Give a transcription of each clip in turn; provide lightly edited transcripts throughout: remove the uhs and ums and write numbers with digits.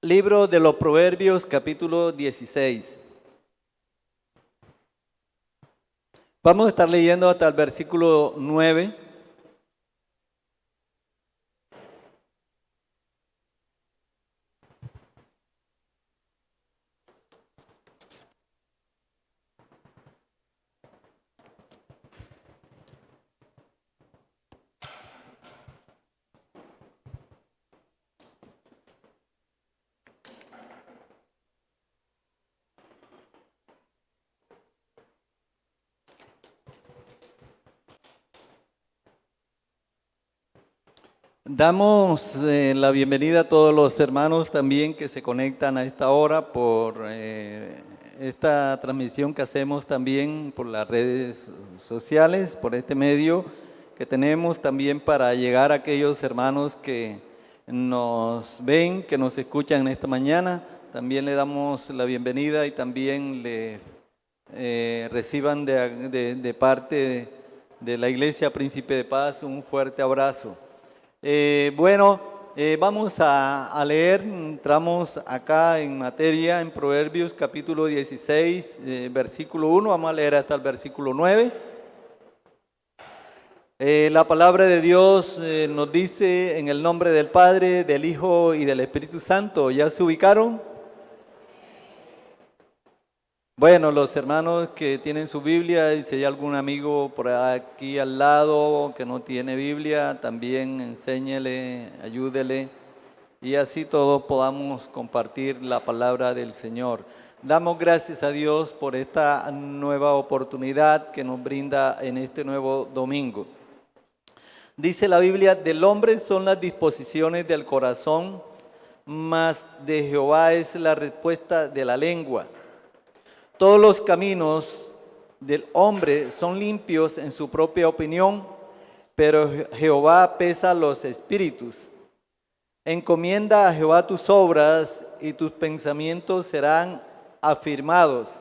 Libro de los Proverbios, capítulo 16. Vamos a estar leyendo hasta el versículo 9. Damos la bienvenida a todos los hermanos también que se conectan a esta hora por esta transmisión que hacemos también por las redes sociales, por este medio que tenemos también para llegar a aquellos hermanos que nos ven, que nos escuchan en esta mañana. También le damos la bienvenida y también le reciban de parte de la Iglesia Príncipe de Paz un fuerte abrazo. Vamos a leer, entramos acá en materia, en Proverbios capítulo 16, versículo 1, vamos a leer hasta el versículo 9. La palabra de Dios nos dice en el nombre del Padre, del Hijo y del Espíritu Santo. ¿Ya se ubicaron? Bueno, los hermanos que tienen su Biblia, y si hay algún amigo por aquí al lado que no tiene Biblia, también enséñele, ayúdele, y así todos podamos compartir la palabra del Señor. Damos gracias a Dios por esta nueva oportunidad que nos brinda en este nuevo domingo. Dice la Biblia, del hombre son las disposiciones del corazón, mas de Jehová es la respuesta de la lengua. Todos los caminos del hombre son limpios en su propia opinión, pero Jehová pesa los espíritus. Encomienda a Jehová tus obras y tus pensamientos serán afirmados.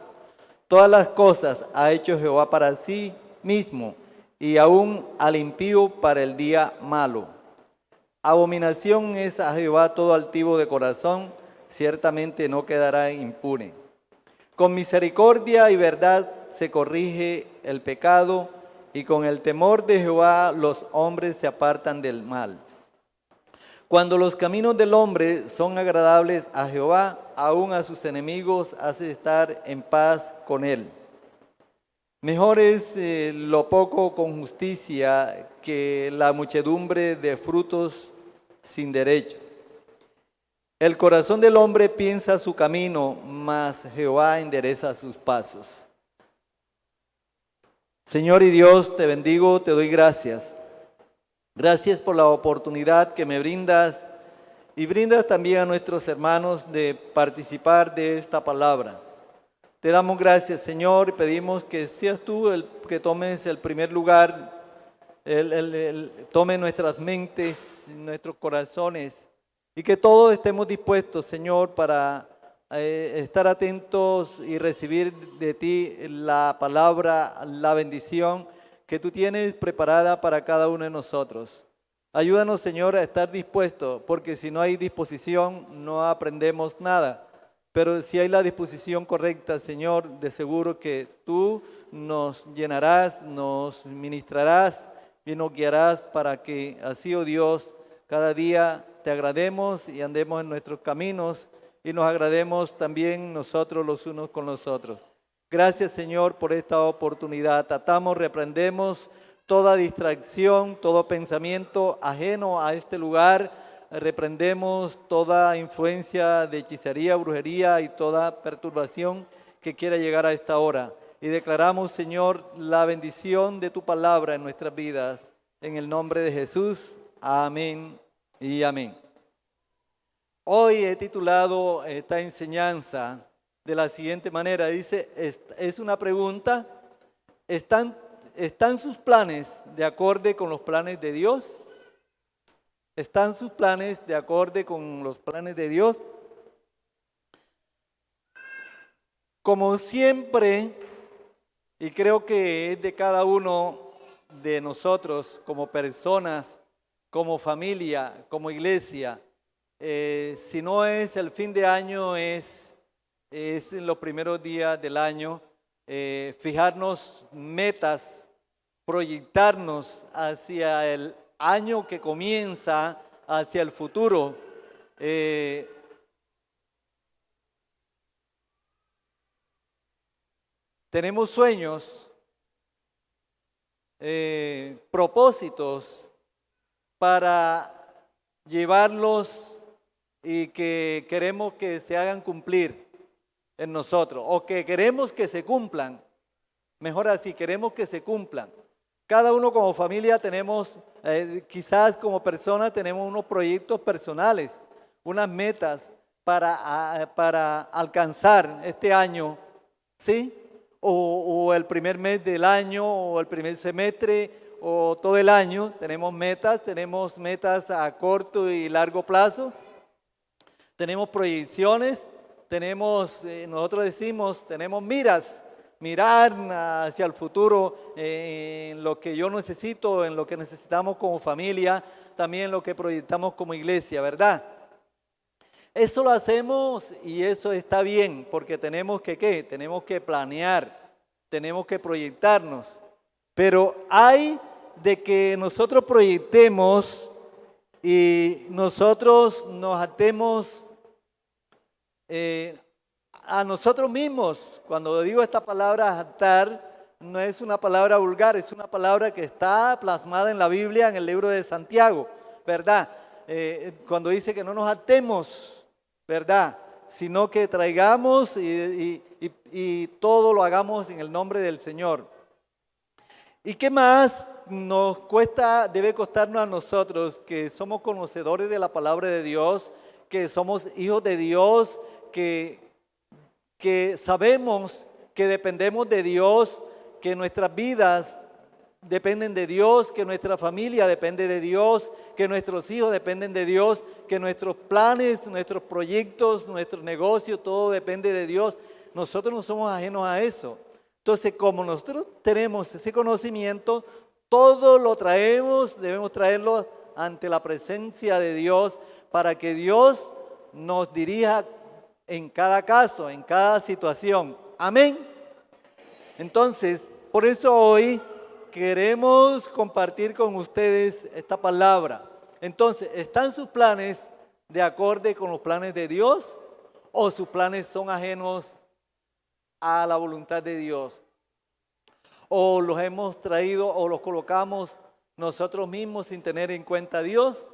Todas las cosas ha hecho Jehová para sí mismo y aún al impío para el día malo. Abominación es a Jehová todo altivo de corazón, ciertamente no quedará impune. Con misericordia y verdad se corrige el pecado, y con el temor de Jehová los hombres se apartan del mal. Cuando los caminos del hombre son agradables a Jehová, aún a sus enemigos hace estar en paz con él. Mejor es lo poco con justicia que la muchedumbre de frutos sin derecho. El corazón del hombre piensa su camino, mas Jehová endereza sus pasos. Señor y Dios, te bendigo, te doy gracias. Gracias por la oportunidad que me brindas y brindas también a nuestros hermanos de participar de esta palabra. Te damos gracias, Señor, y pedimos que seas tú el que tomes el primer lugar, tome nuestras mentes, nuestros corazones, y que todos estemos dispuestos, Señor, para estar atentos y recibir de ti la palabra, la bendición que tú tienes preparada para cada uno de nosotros. Ayúdanos, Señor, a estar dispuestos, porque si no hay disposición, no aprendemos nada. Pero si hay la disposición correcta, Señor, de seguro que tú nos llenarás, nos ministrarás y nos guiarás para que así, oh Dios, cada día te agrademos y andemos en nuestros caminos y nos agrademos también nosotros los unos con los otros. Gracias, Señor, por esta oportunidad. Atamos, reprendemos toda distracción, todo pensamiento ajeno a este lugar. Reprendemos toda influencia de hechicería, brujería y toda perturbación que quiera llegar a esta hora. Y declaramos, Señor, la bendición de tu palabra en nuestras vidas. En el nombre de Jesús. Amén y amén. Hoy he titulado esta enseñanza de la siguiente manera. Dice, es una pregunta. ¿Están sus planes de acorde con los planes de Dios? ¿Están sus planes de acorde con los planes de Dios? Como siempre, y creo que es de cada uno de nosotros como personas, como familia, como iglesia, si no es el fin de año, es en los primeros días del año, fijarnos metas, proyectarnos hacia el año que comienza, hacia el futuro. Tenemos sueños, propósitos para llevarlos y que queremos que se hagan cumplir en nosotros, o que queremos que se cumplan. Mejor así, queremos que se cumplan. Cada uno como familia tenemos, quizás como persona tenemos unos proyectos personales, unas metas para alcanzar este año, ¿sí? O el primer mes del año, o el primer semestre, o todo el año. Tenemos metas a corto y largo plazo. Tenemos proyecciones, nosotros decimos, tenemos mirar hacia el futuro, en lo que yo necesito, en lo que necesitamos como familia, también lo que proyectamos como iglesia, ¿verdad? Eso lo hacemos y eso está bien, porque tenemos que, ¿qué? Tenemos que planear, tenemos que proyectarnos. Pero hay de que nosotros proyectemos y nosotros nos atemos a nosotros mismos. Cuando digo esta palabra atar, no es una palabra vulgar, es una palabra que está plasmada en la Biblia, en el libro de Santiago, ¿verdad? Cuando dice que no nos atemos, ¿verdad? Sino que traigamos y todo lo hagamos en el nombre del Señor. ¿Y qué más debe costarnos a nosotros, que somos conocedores de la palabra de Dios, que somos hijos de Dios, que sabemos que dependemos de Dios, que nuestras vidas dependen de Dios, que nuestra familia depende de Dios, que nuestros hijos dependen de Dios, que nuestros planes, nuestros proyectos, nuestros negocios, todo depende de Dios? Nosotros no somos ajenos a eso. Entonces, como nosotros tenemos ese conocimiento, todo lo debemos traerlo ante la presencia de Dios para que Dios nos dirija en cada caso, en cada situación. Amén. Entonces, por eso hoy queremos compartir con ustedes esta palabra. Entonces, ¿están sus planes de acorde con los planes de Dios o sus planes son ajenos a la voluntad de Dios? ¿O los hemos traído o los colocamos nosotros mismos sin tener en cuenta a Dios?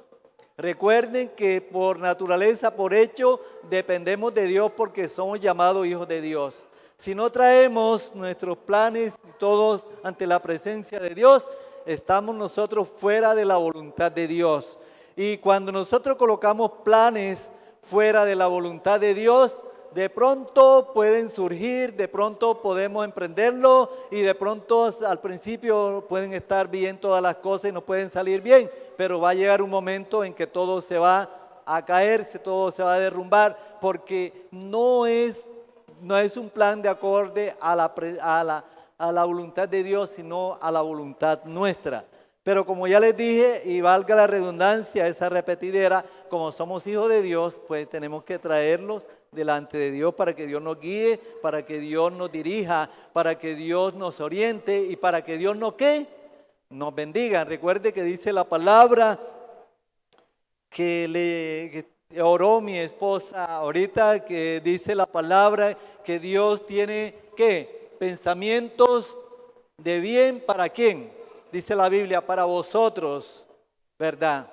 Recuerden que por naturaleza, por hecho, dependemos de Dios porque somos llamados hijos de Dios. Si no traemos nuestros planes todos ante la presencia de Dios, estamos nosotros fuera de la voluntad de Dios. Y cuando nosotros colocamos planes fuera de la voluntad de Dios, de pronto pueden surgir, de pronto podemos emprenderlo y de pronto al principio pueden estar bien todas las cosas y nos pueden salir bien, pero va a llegar un momento en que todo se va a caerse, todo se va a derrumbar, porque no es un plan de acorde a la voluntad de Dios, sino a la voluntad nuestra. Pero como ya les dije, y valga la redundancia, esa repetidera, como somos hijos de Dios, pues tenemos que traerlos delante de Dios para que Dios nos guíe, para que Dios nos dirija, para que Dios nos oriente y para que Dios nos bendiga. Recuerde que dice la palabra que oró mi esposa ahorita, que dice la palabra que Dios tiene ¿qué? Pensamientos de bien. ¿Para quién? Dice la Biblia, para vosotros, ¿verdad?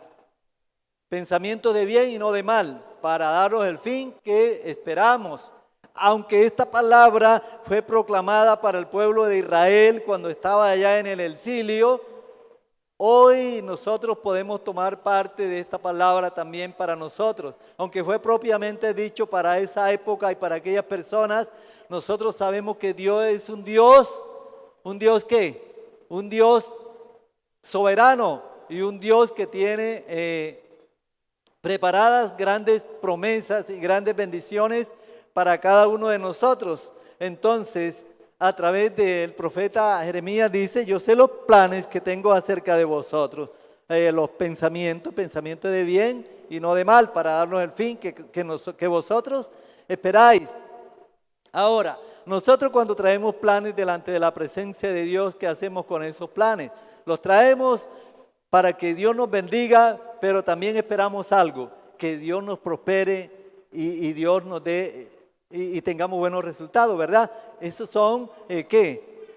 Pensamientos de bien y no de mal, para daros el fin que esperamos. Aunque esta palabra fue proclamada para el pueblo de Israel cuando estaba allá en el exilio, hoy nosotros podemos tomar parte de esta palabra también para nosotros. Aunque fue propiamente dicho para esa época y para aquellas personas, nosotros sabemos que Dios es un Dios ¿qué? Un Dios soberano y un Dios que tiene preparadas grandes promesas y grandes bendiciones para cada uno de nosotros. Entonces, a través del profeta Jeremías dice: yo sé los planes que tengo acerca de vosotros. los pensamientos de bien y no de mal, para darnos el fin que vosotros esperáis. Ahora, nosotros cuando traemos planes delante de la presencia de Dios, ¿qué hacemos con esos planes? Los traemos para que Dios nos bendiga, pero también esperamos algo, que Dios nos prospere y Dios nos dé y tengamos buenos resultados, ¿verdad? Esos son,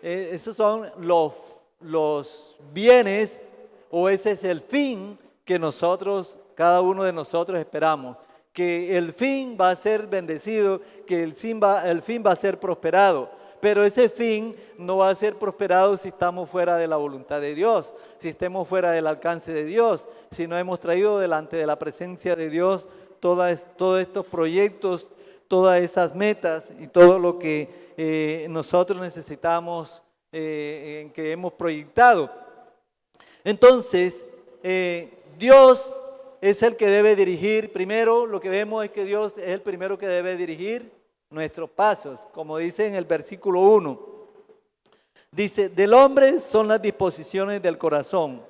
esos son los bienes, o ese es el fin que nosotros, cada uno de nosotros esperamos. Que el fin va a ser bendecido, que el fin va a ser prosperado. Pero ese fin no va a ser prosperado si estamos fuera de la voluntad de Dios, si estemos fuera del alcance de Dios, si no hemos traído delante de la presencia de Dios todos estos proyectos, todas esas metas y todo lo que nosotros necesitamos, que hemos proyectado. Entonces, Dios es el que debe dirigir. Primero, lo que vemos es que Dios es el primero que debe dirigir nuestros pasos, como dice en el versículo 1. Dice, del hombre son las disposiciones del corazón,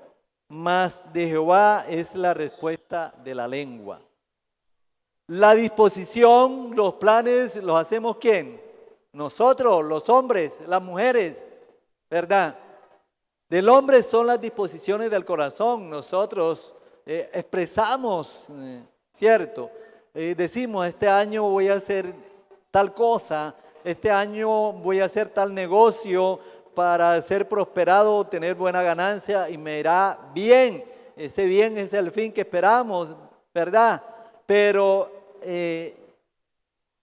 mas de Jehová es la respuesta de la lengua. La disposición, los planes, los hacemos ¿quién? Nosotros, los hombres, las mujeres, ¿verdad? Del hombre son las disposiciones del corazón. Nosotros expresamos, ¿cierto? Decimos, este año voy a hacer tal cosa, este año voy a hacer tal negocio para ser prosperado, tener buena ganancia y me irá bien. Ese bien es el fin que esperamos, ¿verdad? Pero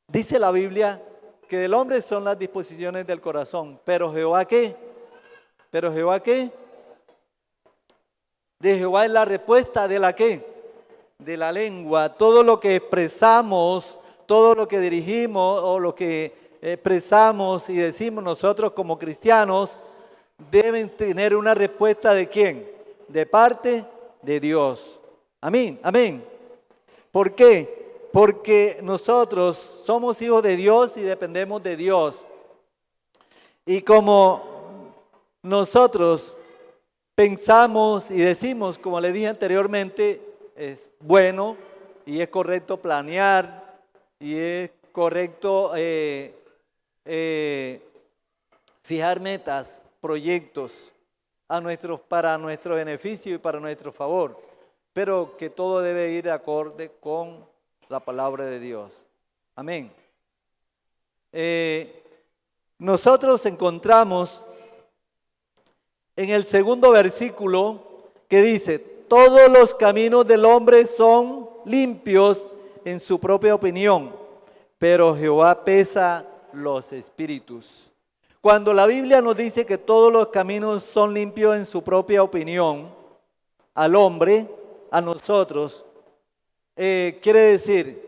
dice la Biblia que del hombre son las disposiciones del corazón. ¿Pero Jehová qué? ¿Pero Jehová qué? De Jehová es la respuesta de la qué? De la lengua. Todo lo que expresamos, todo lo que dirigimos o lo que expresamos y decimos nosotros como cristianos, deben tener una respuesta ¿de quién? De parte de Dios. Amén, amén. ¿Por qué? Porque nosotros somos hijos de Dios y dependemos de Dios. Y como nosotros pensamos y decimos, como le dije anteriormente, es bueno y es correcto planear y es correcto fijar metas, proyectos para nuestro beneficio y para nuestro favor, pero que todo debe ir de acorde con la palabra de Dios. Amén. Nosotros encontramos en el segundo versículo que dice, todos los caminos del hombre son limpios en su propia opinión, pero Jehová pesa los espíritus. Cuando la Biblia nos dice que todos los caminos son limpios en su propia opinión, al hombre, a nosotros, quiere decir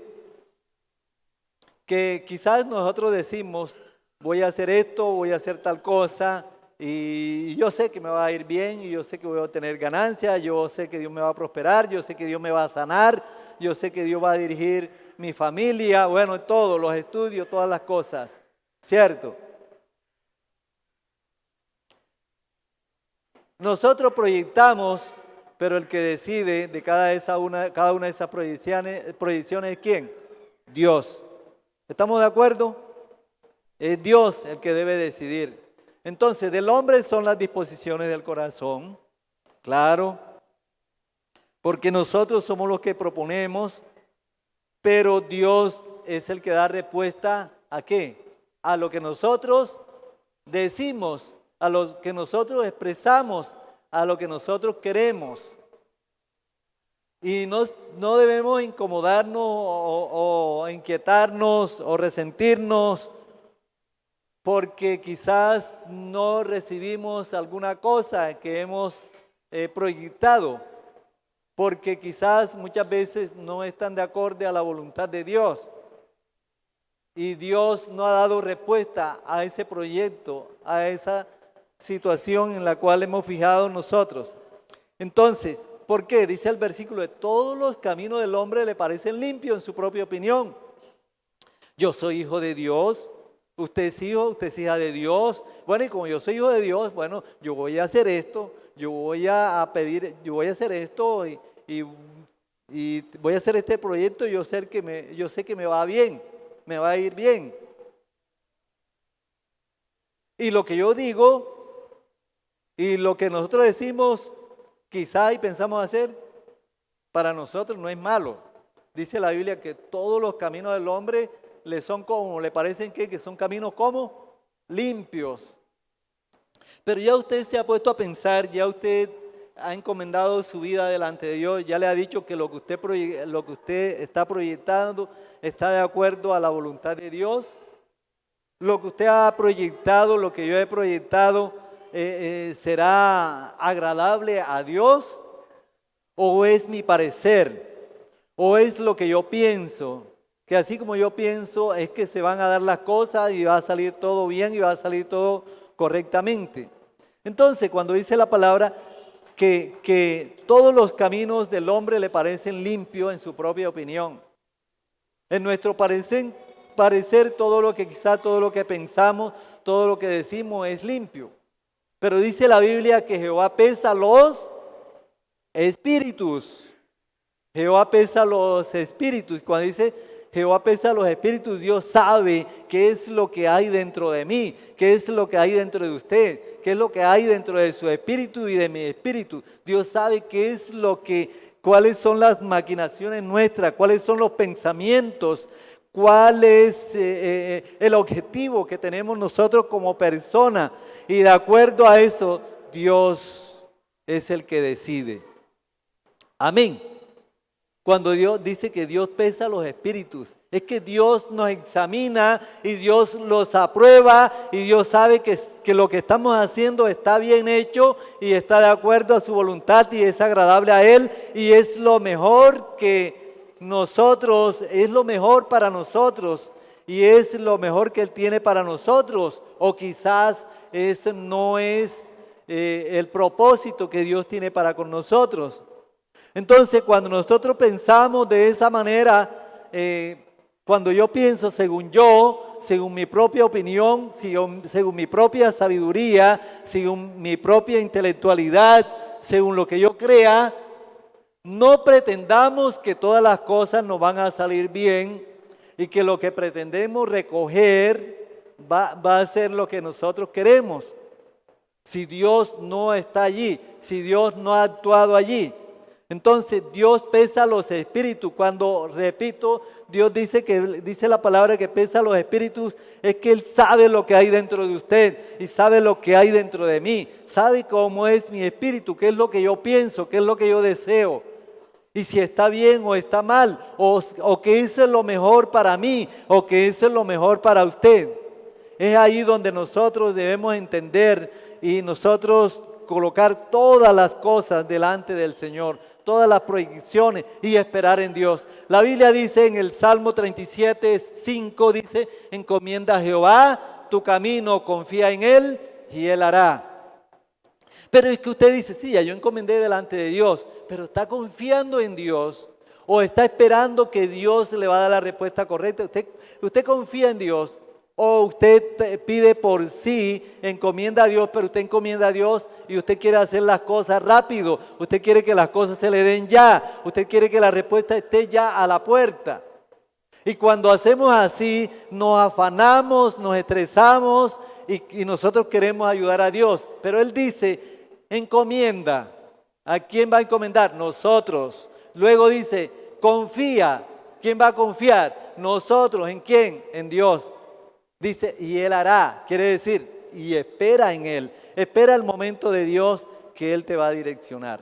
que quizás nosotros decimos, voy a hacer esto, voy a hacer tal cosa, y yo sé que me va a ir bien, y yo sé que voy a tener ganancia, yo sé que Dios me va a prosperar, yo sé que Dios me va a sanar, yo sé que Dios va a dirigir mi familia, bueno, todo, los estudios, todas las cosas, ¿cierto? Nosotros proyectamos, pero el que decide de cada una de esas proyecciones es ¿quién? Dios. ¿Estamos de acuerdo? Es Dios el que debe decidir. Entonces, del hombre son las disposiciones del corazón, claro, porque nosotros somos los que proponemos, pero Dios es el que da respuesta ¿a qué? A lo que nosotros decimos, a lo que nosotros expresamos, a lo que nosotros queremos. Y no debemos incomodarnos o inquietarnos o resentirnos porque quizás no recibimos alguna cosa que hemos proyectado, porque quizás muchas veces no están de acuerdo a la voluntad de Dios. Y Dios no ha dado respuesta a ese proyecto, a esa situación en la cual hemos fijado nosotros. Entonces, ¿por qué? Dice el versículo, de todos los caminos del hombre le parecen limpios en su propia opinión. Yo soy hijo de Dios, usted es hijo, usted es hija de Dios. Bueno, y como yo soy hijo de Dios, bueno, yo voy a hacer esto, yo voy a pedir, yo voy a hacer esto y voy a hacer este proyecto y yo sé que me va bien, me va a ir bien. Y lo que yo digo y lo que nosotros decimos quizá y pensamos hacer, para nosotros no es malo. Dice la Biblia que todos los caminos del hombre le parecen que son caminos como limpios. Pero ya usted se ha puesto a pensar, ya usted ha encomendado su vida delante de Dios, ya le ha dicho que lo que usted está proyectando está de acuerdo a la voluntad de Dios. Lo que usted ha proyectado, lo que yo he proyectado, ¿será agradable a Dios? ¿O es mi parecer? ¿O es lo que yo pienso? Que así como yo pienso es que se van a dar las cosas y va a salir todo bien y va a salir todo correctamente. Entonces, cuando dice la palabra que todos los caminos del hombre le parecen limpios en su propia opinión. En nuestro parecer todo lo que pensamos, todo lo que decimos es limpio. Pero dice la Biblia que Jehová pesa los espíritus. Jehová pesa los espíritus. Cuando dice Jehová pesa los espíritus, Dios sabe qué es lo que hay dentro de mí, qué es lo que hay dentro de usted, qué es lo que hay dentro de su espíritu y de mi espíritu. Dios sabe cuáles son las maquinaciones nuestras, cuáles son los pensamientos, cuál es el objetivo que tenemos nosotros como persona. Y de acuerdo a eso, Dios es el que decide. Amén. Cuando Dios dice que Dios pesa los espíritus, es que Dios nos examina y Dios los aprueba y Dios sabe que lo que estamos haciendo está bien hecho y está de acuerdo a su voluntad y es agradable a Él y es lo mejor que nosotros, es lo mejor para nosotros y es lo mejor que Él tiene para nosotros. O quizás ese no es el propósito que Dios tiene para con nosotros. Entonces, cuando nosotros pensamos de esa manera, cuando yo pienso según mi propia opinión, según mi propia sabiduría, según mi propia intelectualidad, según lo que yo crea, no pretendamos que todas las cosas nos van a salir bien y que lo que pretendemos recoger va a ser lo que nosotros queremos. Si Dios no está allí, si Dios no ha actuado allí. Entonces Dios pesa los espíritus. Cuando, repito, Dios dice la palabra que pesa los espíritus, es que Él sabe lo que hay dentro de usted y sabe lo que hay dentro de mí. Sabe cómo es mi espíritu, qué es lo que yo pienso, qué es lo que yo deseo. Y si está bien o está mal, o que eso es lo mejor para mí, o que eso es lo mejor para usted. Es ahí donde nosotros debemos entender y nosotros colocar todas las cosas delante del Señor, todas las proyecciones y esperar en Dios. La Biblia dice en el Salmo 37:5, dice, encomienda a Jehová tu camino, confía en Él y Él hará. Pero es que usted dice, sí, ya yo encomendé delante de Dios, pero ¿está confiando en Dios o está esperando que Dios le va a dar la respuesta correcta? ¿Usted confía en Dios? O usted pide por sí, encomienda a Dios, pero usted encomienda a Dios y usted quiere hacer las cosas rápido. Usted quiere que las cosas se le den ya. Usted quiere que la respuesta esté ya a la puerta. Y cuando hacemos así, nos afanamos, nos estresamos y nosotros queremos ayudar a Dios. Pero Él dice, encomienda. ¿A quién va a encomendar? Nosotros. Luego dice, confía. ¿Quién va a confiar? Nosotros. ¿En quién? En Dios. Dice, y Él hará, quiere decir, y espera en Él. Espera el momento de Dios que Él te va a direccionar.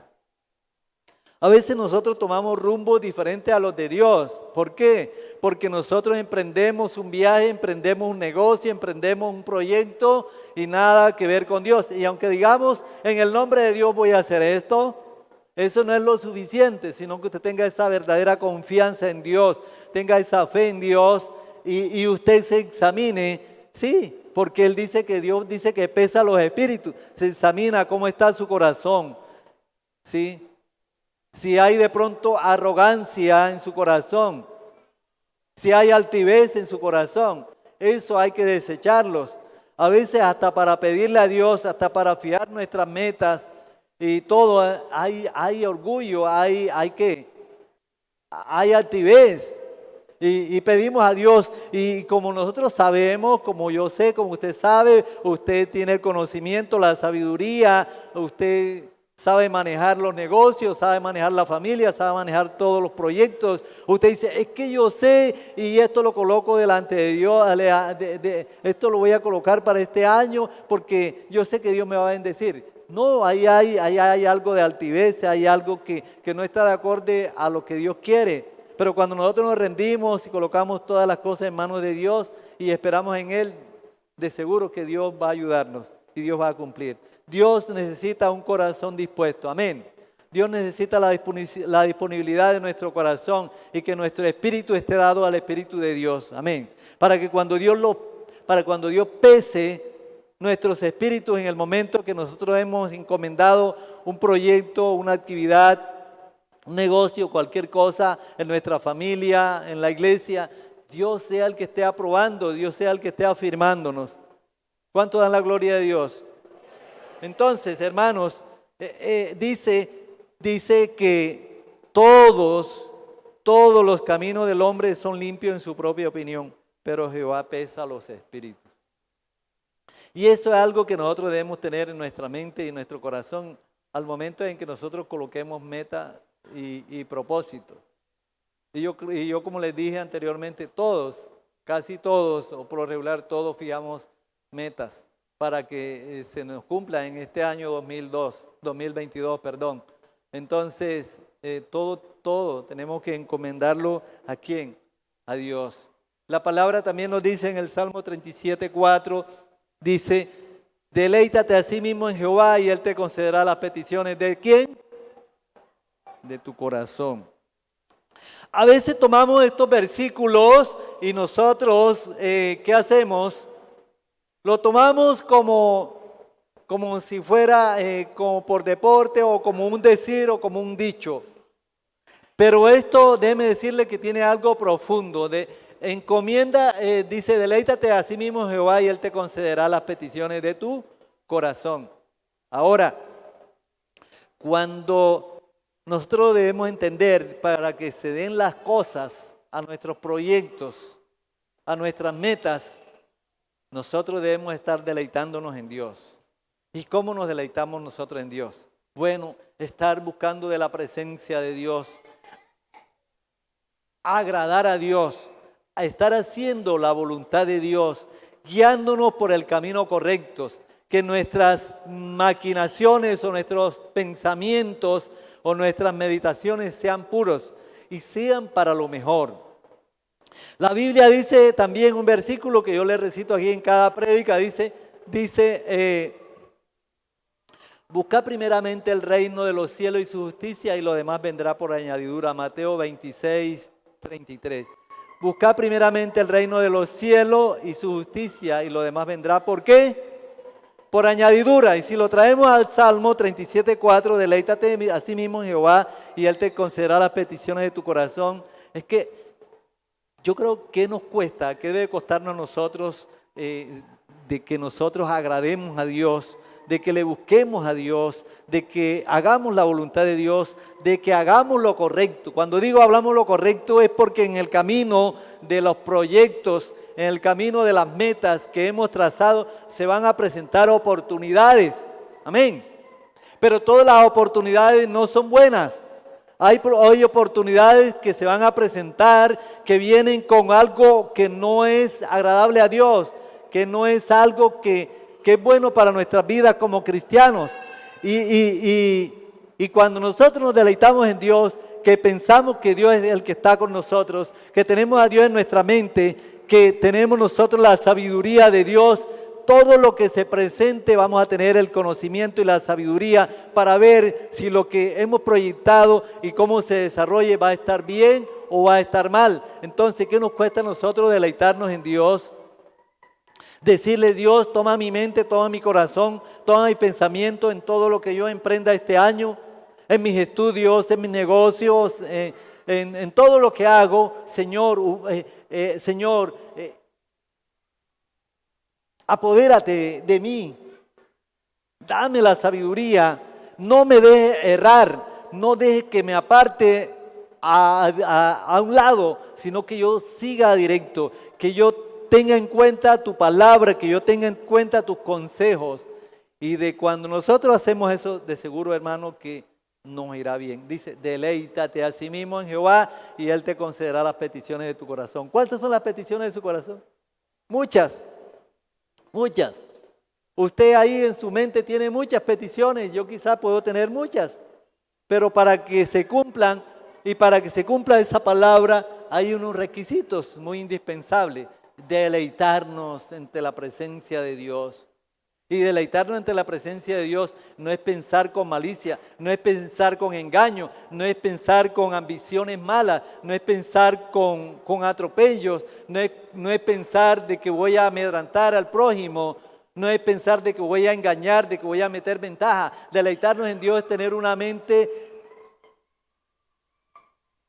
A veces nosotros tomamos rumbos diferentes a los de Dios. ¿Por qué? Porque nosotros emprendemos un viaje, emprendemos un negocio, emprendemos un proyecto y nada que ver con Dios. Y aunque digamos, en el nombre de Dios voy a hacer esto, eso no es lo suficiente, sino que usted tenga esa verdadera confianza en Dios, tenga esa fe en Dios. Y usted se examine, sí, porque Él dice que Dios dice que pesa los espíritus. Se examina cómo está su corazón, sí. Si hay de pronto arrogancia en su corazón, si hay altivez en su corazón, eso hay que desecharlos. A veces hasta para pedirle a Dios, hasta para fiar nuestras metas, y todo, hay orgullo, hay altivez. Y pedimos a Dios, y como nosotros sabemos, como yo sé, como usted sabe, usted tiene el conocimiento, la sabiduría, usted sabe manejar los negocios, sabe manejar la familia, sabe manejar todos los proyectos. Usted dice, es que yo sé y esto lo coloco delante de Dios, esto lo voy a colocar para este año porque yo sé que Dios me va a bendecir. No, ahí hay algo de altivez, hay algo que no está de acuerdo a lo que Dios quiere. Pero cuando nosotros nos rendimos y colocamos todas las cosas en manos de Dios y esperamos en Él, de seguro que Dios va a ayudarnos y Dios va a cumplir. Dios necesita un corazón dispuesto, amén. Dios necesita la disponibilidad de nuestro corazón y que nuestro espíritu esté dado al Espíritu de Dios, amén. Para cuando Dios pese nuestros espíritus en el momento que nosotros hemos encomendado un proyecto, una actividad, un negocio, cualquier cosa en nuestra familia, en la iglesia, Dios sea el que esté aprobando, Dios sea el que esté afirmándonos. ¿Cuánto dan la gloria de Dios? Entonces, hermanos, dice que todos los caminos del hombre son limpios en su propia opinión, pero Jehová pesa los espíritus. Y eso es algo que nosotros debemos tener en nuestra mente y en nuestro corazón al momento en que nosotros coloquemos meta y propósito. Y yo como les dije anteriormente, casi todos, o por lo regular todos fijamos metas para que se nos cumpla en este año 2022. Entonces, todo tenemos que encomendarlo ¿a quién? A Dios. La palabra también nos dice en el Salmo 37:4, dice, deleítate a sí mismo en Jehová y Él te concederá las peticiones de ¿quién? De tu corazón. A veces tomamos estos versículos y nosotros, ¿qué hacemos? Lo tomamos como si fuera como por deporte o como un decir o como un dicho. Pero esto, déjeme decirle que tiene algo profundo. Encomienda, dice, deleítate a sí mismo Jehová y Él te concederá las peticiones de tu corazón. Ahora, cuando nosotros debemos entender para que se den las cosas a nuestros proyectos, a nuestras metas, nosotros debemos estar deleitándonos en Dios. ¿Y cómo nos deleitamos nosotros en Dios? Bueno, estar buscando de la presencia de Dios, agradar a Dios, a estar haciendo la voluntad de Dios, guiándonos por el camino correcto, que nuestras maquinaciones o nuestros pensamientos o nuestras meditaciones sean puros y sean para lo mejor. La Biblia dice también un versículo que yo le recito aquí en cada prédica, dice, busca primeramente el reino de los cielos y su justicia y lo demás vendrá por añadidura. Mateo 26:33. Busca primeramente el reino de los cielos y su justicia y lo demás vendrá. ¿Por qué? Por añadidura. Y si lo traemos al Salmo 37:4, deleítate a sí mismo en Jehová y Él te concederá las peticiones de tu corazón. Es que yo creo que nos cuesta, que debe costarnos a nosotros de que nosotros agrademos a Dios, de que le busquemos a Dios, de que hagamos la voluntad de Dios, de que hagamos lo correcto. Cuando digo hablamos lo correcto es porque en el camino de los proyectos, en el camino de las metas que hemos trazado, se van a presentar oportunidades. Amén. Pero todas las oportunidades no son buenas. Hay oportunidades que se van a presentar que vienen con algo que no es agradable a Dios, que no es algo que es bueno para nuestras vidas como cristianos. Y cuando nosotros nos deleitamos en Dios, que pensamos que Dios es el que está con nosotros, que tenemos a Dios en nuestra mente, que tenemos nosotros la sabiduría de Dios, todo lo que se presente vamos a tener el conocimiento y la sabiduría para ver si lo que hemos proyectado y cómo se desarrolle va a estar bien o va a estar mal. Entonces, ¿qué nos cuesta a nosotros deleitarnos en Dios? Decirle, Dios, toma mi mente, toma mi corazón, toma mi pensamiento en todo lo que yo emprenda este año, en mis estudios, en mis negocios, en todo lo que hago. Señor, apodérate de mí, dame la sabiduría, No me deje errar, no deje que me aparte a un lado, sino que yo siga directo, que yo tenga en cuenta tu palabra, que yo tenga en cuenta tus consejos. Y de cuando nosotros hacemos eso, de seguro, hermano, que nos irá bien. Dice, deleítate a sí mismo en Jehová y Él te concederá las peticiones de tu corazón. ¿Cuántas son las peticiones de su corazón? Muchas, muchas. Usted ahí en su mente tiene muchas peticiones, yo quizá puedo tener muchas, pero para que se cumplan y para que se cumpla esa palabra hay unos requisitos muy indispensables. Deleitarnos ante la presencia de Dios. Y deleitarnos ante la presencia de Dios no es pensar con malicia, no es pensar con engaño, no es pensar con ambiciones malas, no es pensar con atropellos, no es pensar de que voy a amedrentar al prójimo, no es pensar de que voy a engañar, de que voy a meter ventaja. Deleitarnos en Dios es tener una mente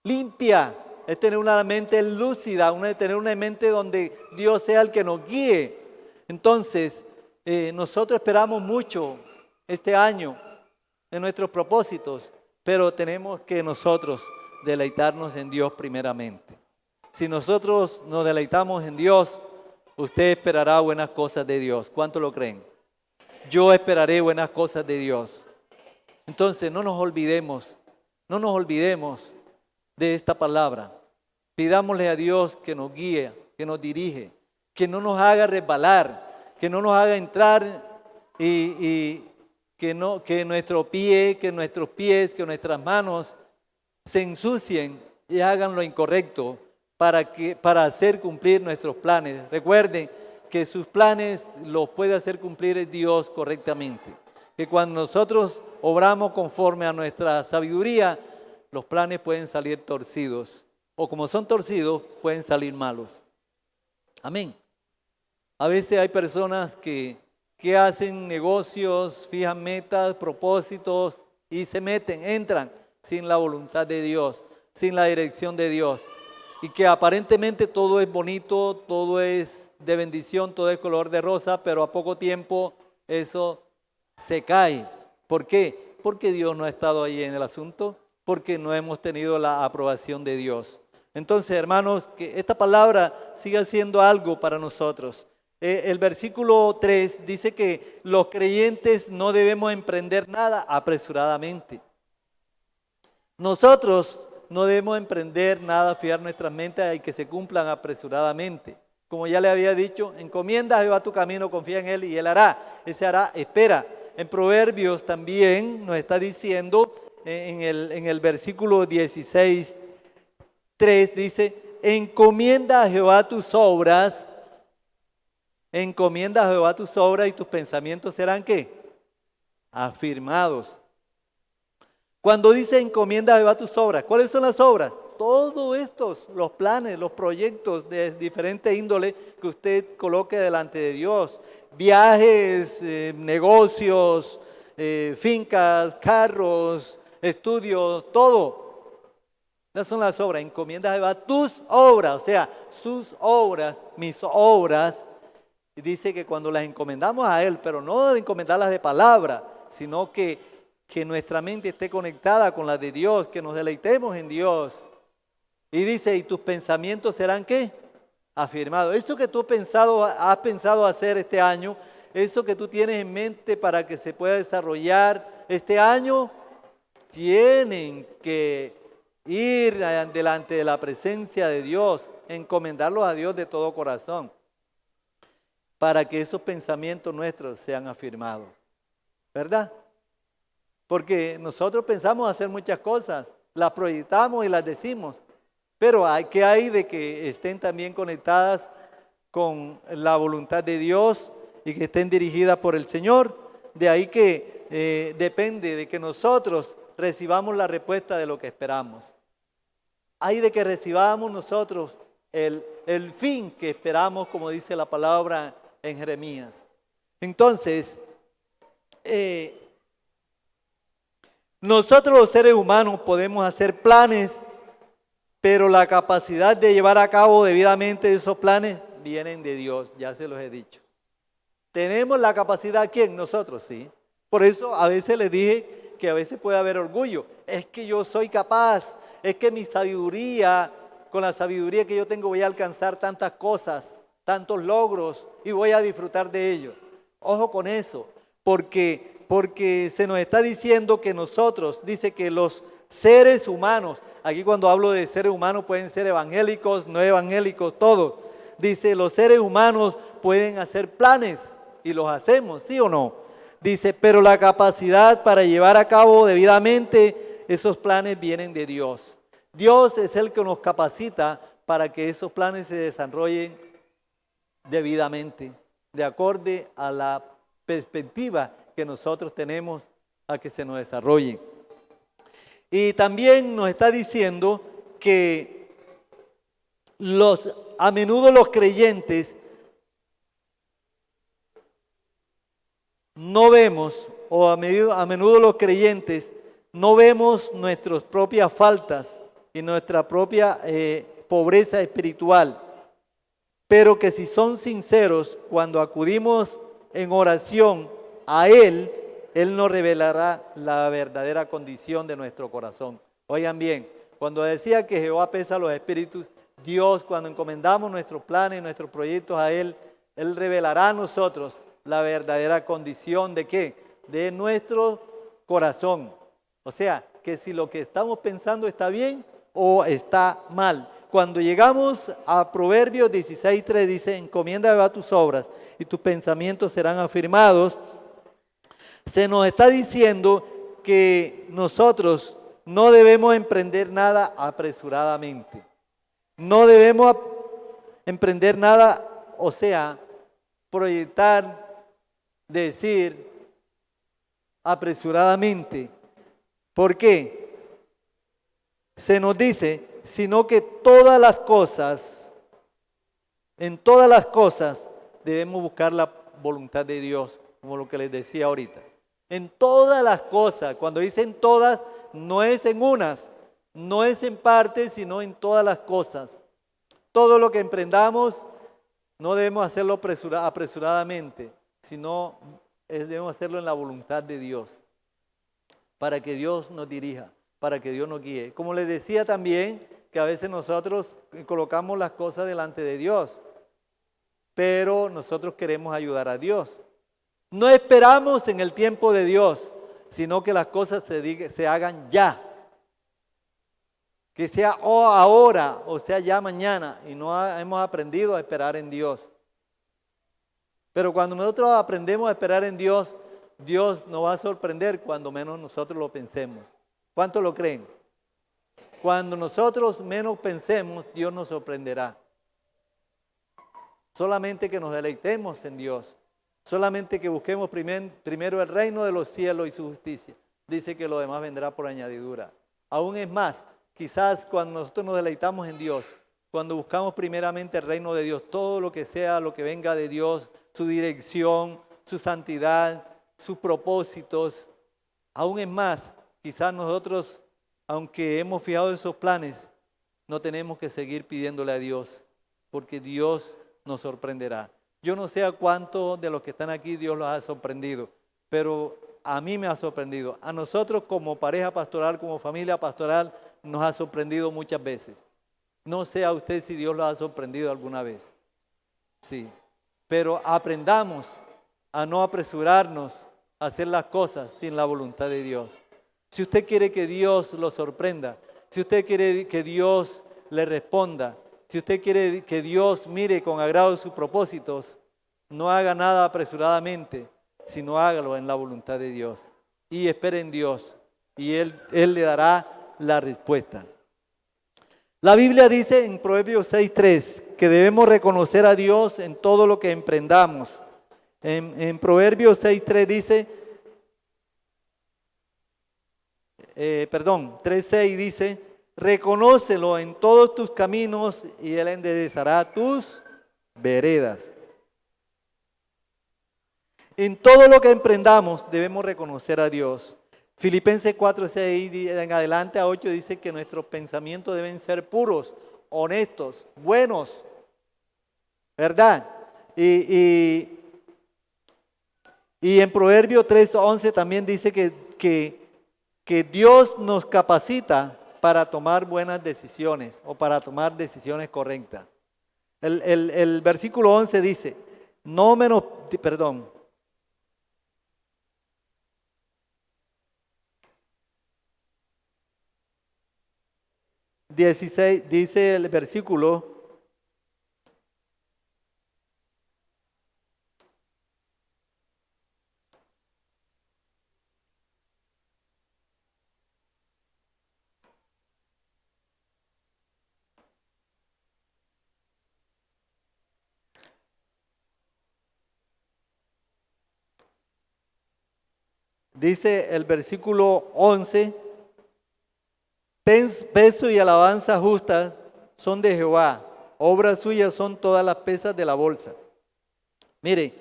limpia, es tener una mente lúcida, tener una mente donde Dios sea el que nos guíe. Entonces, nosotros esperamos mucho este año en nuestros propósitos, pero tenemos que nosotros deleitarnos en Dios primeramente. Si nosotros nos deleitamos en Dios, usted esperará buenas cosas de Dios. ¿Cuánto lo creen? Yo esperaré buenas cosas de Dios. Entonces no nos olvidemos de esta palabra. Pidámosle a Dios que nos guíe, que nos dirige, que no nos haga resbalar, que no nos haga entrar y que nuestros pies, que nuestras manos se ensucien y hagan lo incorrecto para hacer cumplir nuestros planes. Recuerden que sus planes los puede hacer cumplir Dios correctamente. Que cuando nosotros obramos conforme a nuestra sabiduría, los planes pueden salir torcidos. O como son torcidos, pueden salir malos. Amén. A veces hay personas que hacen negocios, fijan metas, propósitos y se entran sin la voluntad de Dios, sin la dirección de Dios. Y que aparentemente todo es bonito, todo es de bendición, todo es color de rosa, pero a poco tiempo eso se cae. ¿Por qué? Porque Dios no ha estado ahí en el asunto, porque no hemos tenido la aprobación de Dios. Entonces, hermanos, que esta palabra siga siendo algo para nosotros. El versículo 3 dice que los creyentes no debemos emprender nada apresuradamente. Nosotros no debemos emprender nada, fiar nuestras mentes y que se cumplan apresuradamente. Como ya le había dicho, encomienda a Jehová tu camino, confía en Él y Él hará. Ese hará, espera. En Proverbios también nos está diciendo, en el versículo 16, 3 dice, encomienda a Jehová tus obras. Encomienda a Jehová tus obras y tus pensamientos serán ¿qué? Afirmados. Cuando dice encomienda a Jehová tus obras, ¿cuáles son las obras? Todos estos, los planes, los proyectos de diferente índole que usted coloque delante de Dios. Viajes, negocios, fincas, carros, estudios, todo. Esas son las obras. Encomienda a Jehová tus obras, o sea, sus obras, mis obras. Y dice que cuando las encomendamos a Él, pero no de encomendarlas de palabra, sino que nuestra mente esté conectada con la de Dios, que nos deleitemos en Dios. Y dice, ¿y tus pensamientos serán qué? Afirmados. Eso que tú has pensado hacer este año, eso que tú tienes en mente para que se pueda desarrollar este año, tienen que ir delante de la presencia de Dios, encomendarlos a Dios de todo corazón, para que esos pensamientos nuestros sean afirmados. ¿Verdad? Porque nosotros pensamos hacer muchas cosas, las proyectamos y las decimos, pero ¿qué hay de que estén también conectadas con la voluntad de Dios y que estén dirigidas por el Señor? De ahí que depende de que nosotros recibamos la respuesta de lo que esperamos. Hay de que recibamos nosotros el fin que esperamos, como dice la palabra en Jeremías. Entonces, nosotros los seres humanos podemos hacer planes, pero la capacidad de llevar a cabo debidamente esos planes vienen de Dios, ya se los he dicho. ¿Tenemos la capacidad quién? Nosotros, sí. Por eso a veces les dije que a veces puede haber orgullo. Es que yo soy capaz, es que mi sabiduría, con la sabiduría que yo tengo voy a alcanzar tantas cosas, tantos logros y voy a disfrutar de ellos. Ojo con eso, porque se nos está diciendo que nosotros, dice que los seres humanos, aquí cuando hablo de seres humanos pueden ser evangélicos, no evangélicos, todos. Dice, los seres humanos pueden hacer planes y los hacemos, ¿sí o no? Dice, pero la capacidad para llevar a cabo debidamente esos planes vienen de Dios. Dios es el que nos capacita para que esos planes se desarrollen debidamente, de acorde a la perspectiva que nosotros tenemos a que se nos desarrollen. Y también nos está diciendo que a menudo los creyentes no vemos, o a menudo los creyentes no vemos nuestras propias faltas y nuestra propia pobreza espiritual, pero que si son sinceros, cuando acudimos en oración a Él, Él nos revelará la verdadera condición de nuestro corazón. Oigan bien, cuando decía que Jehová pesa los espíritus, Dios, cuando encomendamos nuestros planes, nuestros proyectos a Él, Él revelará a nosotros la verdadera condición de ¿qué? De nuestro corazón. O sea, que si lo que estamos pensando está bien o está mal. Cuando llegamos a Proverbios 16:3 dice, encomienda a Jehová tus obras y tus pensamientos serán afirmados. Se nos está diciendo que nosotros no debemos emprender nada apresuradamente. No debemos emprender nada, o sea, proyectar, decir apresuradamente. ¿Por qué? Se nos dice, sino que todas las cosas, en todas las cosas debemos buscar la voluntad de Dios, como lo que les decía ahorita. En todas las cosas, cuando dicen todas, no es en unas, no es en partes, sino en todas las cosas. Todo lo que emprendamos no debemos hacerlo apresuradamente, sino debemos hacerlo en la voluntad de Dios, para que Dios nos dirija, para que Dios nos guíe. Como les decía también, que a veces nosotros colocamos las cosas delante de Dios, pero nosotros queremos ayudar a Dios. No esperamos en el tiempo de Dios, sino que las cosas se hagan ya. Que sea ahora o sea ya mañana, y no hemos aprendido a esperar en Dios. Pero cuando nosotros aprendemos a esperar en Dios, Dios nos va a sorprender cuando menos nosotros lo pensemos. ¿Cuántos lo creen? Cuando nosotros menos pensemos, Dios nos sorprenderá. Solamente que nos deleitemos en Dios. Solamente que busquemos primero el reino de los cielos y su justicia. Dice que lo demás vendrá por añadidura. Aún es más, quizás cuando nosotros nos deleitamos en Dios, cuando buscamos primeramente el reino de Dios, todo lo que sea, lo que venga de Dios, su dirección, su santidad, sus propósitos, aún es más, quizás nosotros, aunque hemos fijado esos planes, no tenemos que seguir pidiéndole a Dios, porque Dios nos sorprenderá. Yo no sé a cuántos de los que están aquí Dios los ha sorprendido, pero a mí me ha sorprendido. A nosotros como pareja pastoral, como familia pastoral, nos ha sorprendido muchas veces. No sé a usted si Dios lo ha sorprendido alguna vez. Sí, pero aprendamos a no apresurarnos a hacer las cosas sin la voluntad de Dios. Si usted quiere que Dios lo sorprenda, si usted quiere que Dios le responda, si usted quiere que Dios mire con agrado sus propósitos, no haga nada apresuradamente, sino hágalo en la voluntad de Dios. Y espere en Dios, y Él le dará la respuesta. La Biblia dice en Proverbios 6:3 que debemos reconocer a Dios en todo lo que emprendamos. En Proverbios 6:3 dice, 3:6 dice, reconócelo en todos tus caminos y Él enderezará tus veredas. En todo lo que emprendamos debemos reconocer a Dios. Filipenses 4:6 en adelante a 8 dice que nuestros pensamientos deben ser puros, honestos, buenos, ¿verdad? Y en Proverbios 3:11 también dice que que Dios nos capacita para tomar buenas decisiones o para tomar decisiones correctas. El versículo 11 dice, no menos, perdón. 16 dice el versículo. Dice el versículo 11, peso y alabanza justas son de Jehová, obras suyas son todas las pesas de la bolsa. Mire,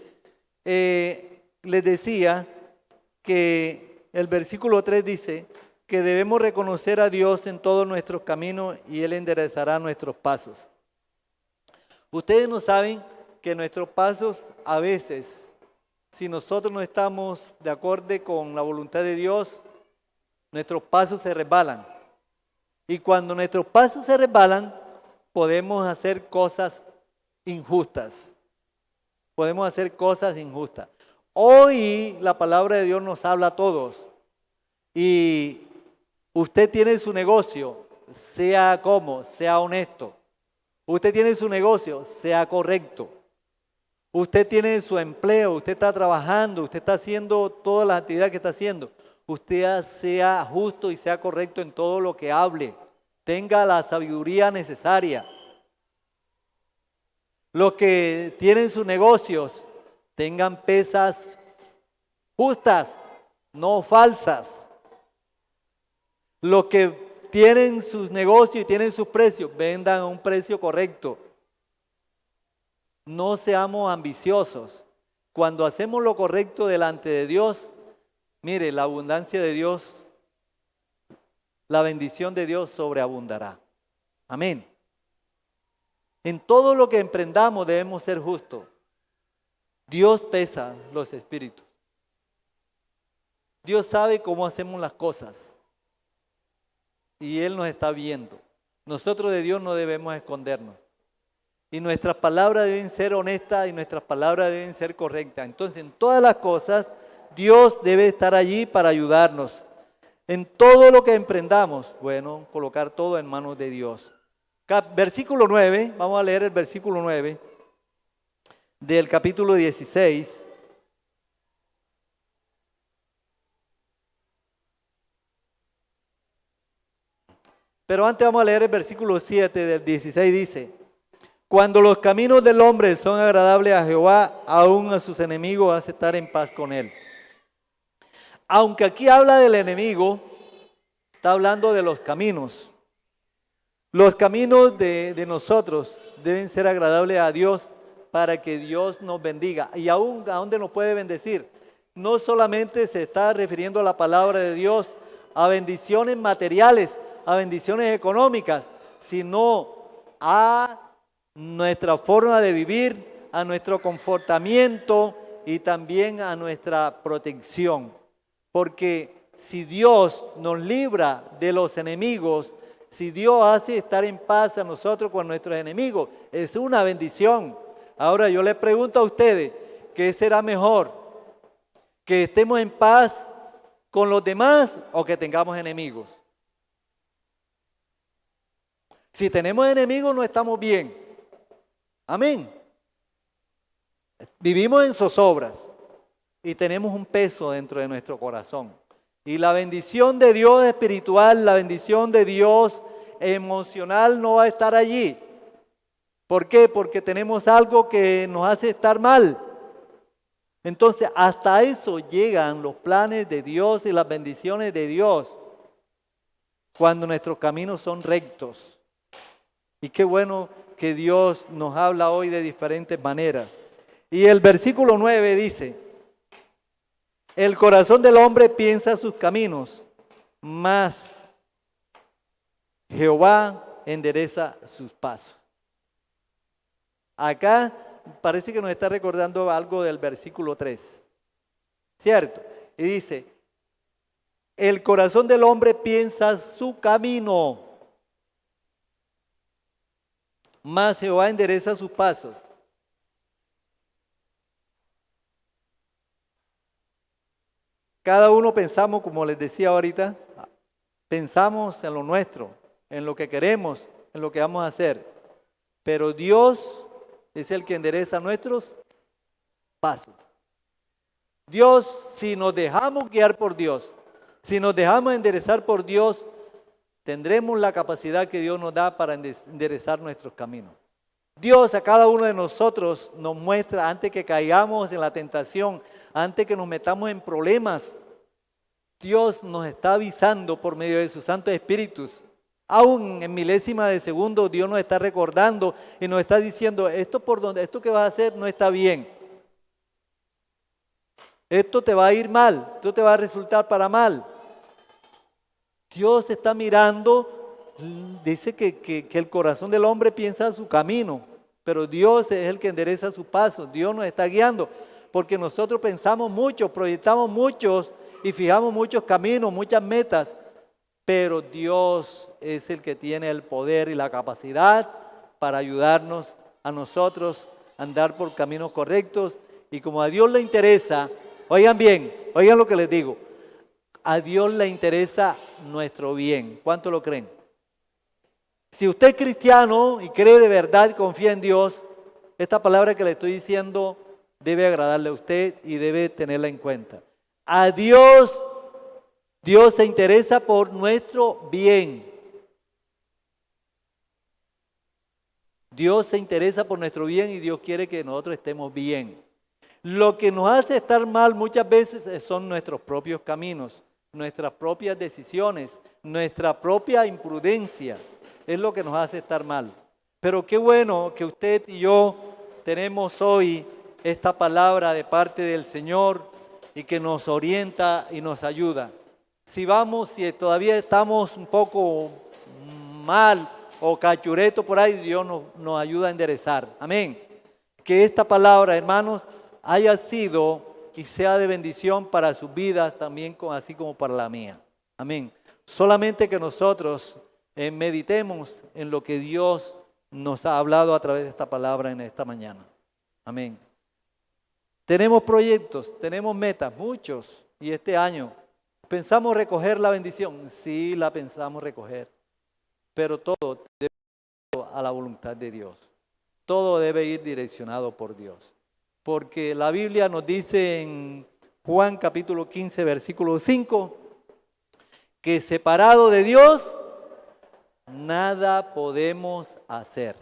les decía que el versículo 3 dice que debemos reconocer a Dios en todos nuestros caminos y Él enderezará nuestros pasos. Ustedes no saben que nuestros pasos a veces, si nosotros no estamos de acuerdo con la voluntad de Dios, nuestros pasos se resbalan. Y cuando nuestros pasos se resbalan, podemos hacer cosas injustas. Podemos hacer cosas injustas. Hoy la palabra de Dios nos habla a todos. Y usted tiene su negocio, sea como, sea honesto. Usted tiene su negocio, sea correcto. Usted tiene su empleo, usted está trabajando, usted está haciendo todas las actividades que está haciendo. Usted sea justo y sea correcto en todo lo que hable. Tenga la sabiduría necesaria. Los que tienen sus negocios, tengan pesas justas, no falsas. Los que tienen sus negocios y tienen sus precios, vendan a un precio correcto. No seamos ambiciosos. Cuando hacemos lo correcto delante de Dios, mire, la abundancia de Dios, la bendición de Dios sobreabundará. Amén. En todo lo que emprendamos debemos ser justos. Dios pesa los espíritus. Dios sabe cómo hacemos las cosas. Y Él nos está viendo. Nosotros de Dios no debemos escondernos. Y nuestras palabras deben ser honestas y nuestras palabras deben ser correctas. Entonces, en todas las cosas, Dios debe estar allí para ayudarnos. En todo lo que emprendamos, bueno, colocar todo en manos de Dios. Versículo 9, vamos a leer el versículo 9 del capítulo 16. Pero antes vamos a leer el versículo 7 del 16, dice: cuando los caminos del hombre son agradables a Jehová, aún a sus enemigos hace estar en paz con él. Aunque aquí habla del enemigo, está hablando de los caminos. Los caminos de nosotros deben ser agradables a Dios para que Dios nos bendiga. ¿Y aún a dónde nos puede bendecir? No solamente se está refiriendo a la palabra de Dios, a bendiciones materiales, a bendiciones económicas, sino a nuestra forma de vivir, a nuestro confortamiento y también a nuestra protección. Porque si Dios nos libra de los enemigos, si Dios hace estar en paz a nosotros con nuestros enemigos, es una bendición. Ahora yo les pregunto a ustedes, ¿qué será mejor? ¿Que estemos en paz con los demás o que tengamos enemigos? Si tenemos enemigos no estamos bien. Amén. Vivimos en zozobras y tenemos un peso dentro de nuestro corazón. Y la bendición de Dios espiritual, la bendición de Dios emocional no va a estar allí. ¿Por qué? Porque tenemos algo que nos hace estar mal. Entonces, hasta eso llegan los planes de Dios y las bendiciones de Dios cuando nuestros caminos son rectos. Y qué bueno que Dios nos habla hoy de diferentes maneras. Y el versículo 9 dice: el corazón del hombre piensa sus caminos, mas Jehová endereza sus pasos. Acá parece que nos está recordando algo del versículo 3, ¿cierto? Y dice: El corazón del hombre piensa su camino, mas Jehová endereza sus pasos. Cada uno pensamos, como les decía ahorita, pensamos en lo nuestro, en lo que queremos, en lo que vamos a hacer. Pero Dios es el que endereza nuestros pasos. Dios, si nos dejamos guiar por Dios, si nos dejamos enderezar por Dios, tendremos la capacidad que Dios nos da para enderezar nuestros caminos. Dios a cada uno de nosotros nos muestra, antes que caigamos en la tentación, antes que nos metamos en problemas, Dios nos está avisando por medio de sus santos espíritus. Aún en milésima de segundo, Dios nos está recordando y nos está diciendo, esto que vas a hacer no está bien. Esto te va a ir mal, esto te va a resultar para mal. Dios está mirando, dice que el corazón del hombre piensa su camino, pero Dios es el que endereza sus pasos. Dios nos está guiando, porque nosotros pensamos mucho, proyectamos muchos y fijamos muchos caminos, muchas metas, pero Dios es el que tiene el poder y la capacidad para ayudarnos a nosotros a andar por caminos correctos. Y como a Dios le interesa, oigan bien, oigan lo que les digo, a Dios le interesa nuestro bien. ¿Cuánto lo creen? Si usted es cristiano y cree de verdad y confía en Dios, esta palabra que le estoy diciendo debe agradarle a usted y debe tenerla en cuenta. A Dios se interesa por nuestro bien. Dios se interesa por nuestro bien y Dios quiere que nosotros estemos bien. Lo que nos hace estar mal muchas veces son nuestros propios caminos, nuestras propias decisiones, nuestra propia imprudencia. Es lo que nos hace estar mal. Pero qué bueno que usted y yo tenemos hoy esta palabra de parte del Señor y que nos orienta y nos ayuda. Si todavía estamos un poco mal o cachureto por ahí, Dios nos ayuda a enderezar. Amén. Que esta palabra, hermanos, haya sido y sea de bendición para sus vidas también, así como para la mía. Amén. Solamente que nosotros meditemos en lo que Dios nos ha hablado a través de esta palabra en esta mañana. Amén. Tenemos proyectos, tenemos metas, muchos, y este año pensamos recoger la bendición. Sí, la pensamos recoger, pero todo debe ir a la voluntad de Dios. Todo debe ir direccionado por Dios. Porque la Biblia nos dice en Juan capítulo 15, versículo 5, que separado de Dios, nada podemos hacer.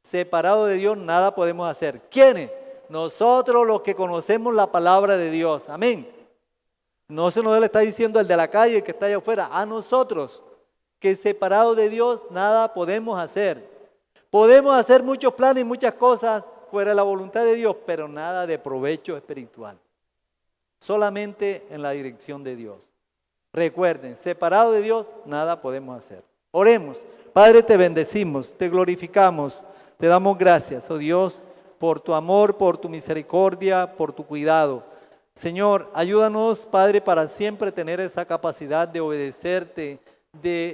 Separado de Dios, nada podemos hacer. ¿Quiénes? Nosotros los que conocemos la palabra de Dios. Amén. No se nos le está diciendo el de la calle que está allá afuera, a nosotros, que separados de Dios nada podemos hacer. Podemos hacer muchos planes y muchas cosas fuera de la voluntad de Dios, pero nada de provecho espiritual. Solamente en la dirección de Dios. Recuerden, separados de Dios nada podemos hacer. Oremos. Padre, te bendecimos, te glorificamos, te damos gracias, oh Dios, por tu amor, por tu misericordia, por tu cuidado. Señor, ayúdanos, Padre, para siempre tener esa capacidad de obedecerte,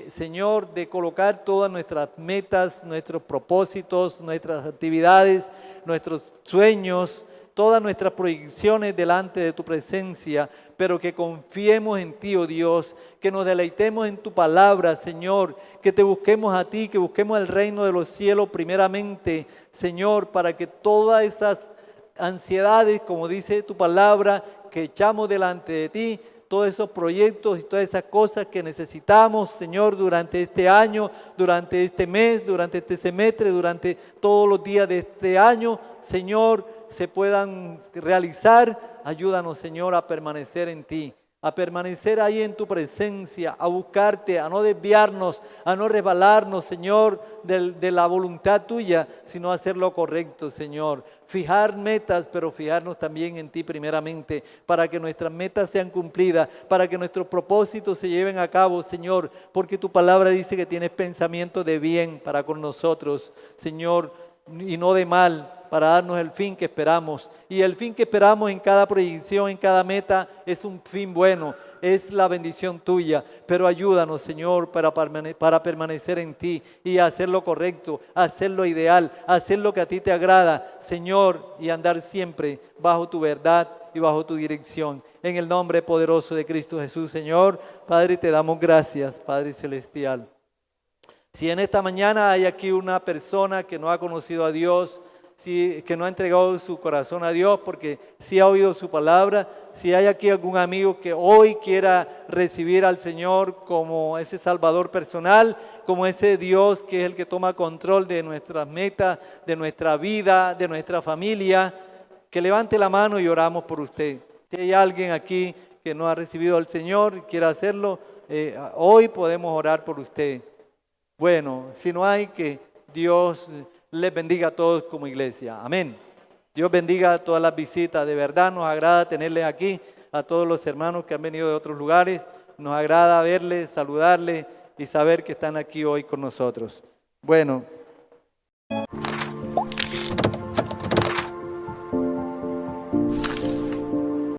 Señor, de colocar todas nuestras metas, nuestros propósitos, nuestras actividades, nuestros sueños, todas nuestras proyecciones delante de tu presencia, pero que confiemos en ti, oh Dios, que nos deleitemos en tu palabra, Señor, que te busquemos a ti, que busquemos el reino de los cielos primeramente, Señor, para que todas esas ansiedades, como dice tu palabra, que echamos delante de ti, todos esos proyectos y todas esas cosas que necesitamos, Señor, durante este año, durante este mes, durante este semestre, durante todos los días de este año, Señor, se puedan realizar. Ayúdanos, Señor, a permanecer en ti, a permanecer ahí en tu presencia, a buscarte, a no desviarnos, a no resbalarnos, Señor, de la voluntad tuya, sino hacer lo correcto, Señor. Fijar metas, pero fijarnos también en ti primeramente, para que nuestras metas sean cumplidas, para que nuestros propósitos se lleven a cabo, Señor, porque tu palabra dice que tienes pensamientos de bien para con nosotros, Señor. y no de mal, para darnos el fin que esperamos. Y el fin que esperamos en cada proyección, en cada meta, es un fin bueno, es la bendición tuya. Pero ayúdanos, Señor, para permanecer en ti y hacer lo correcto, hacer lo ideal, hacer lo que a ti te agrada, Señor, y andar siempre bajo tu verdad y bajo tu dirección. En el nombre poderoso de Cristo Jesús, Señor. Padre, te damos gracias, Padre Celestial. Si en esta mañana hay aquí una persona que no ha conocido a Dios, que no ha entregado su corazón a Dios porque sí ha oído su palabra, si hay aquí algún amigo que hoy quiera recibir al Señor como ese Salvador personal, como ese Dios que es el que toma control de nuestras metas, de nuestra vida, de nuestra familia, que levante la mano y oramos por usted. Si hay alguien aquí que no ha recibido al Señor y quiera hacerlo, hoy podemos orar por usted. Bueno, si no hay, que Dios les bendiga a todos como iglesia. Amén. Dios bendiga a todas las visitas. De verdad nos agrada tenerles aquí, a todos los hermanos que han venido de otros lugares. Nos agrada verles, saludarles y saber que están aquí hoy con nosotros. Bueno.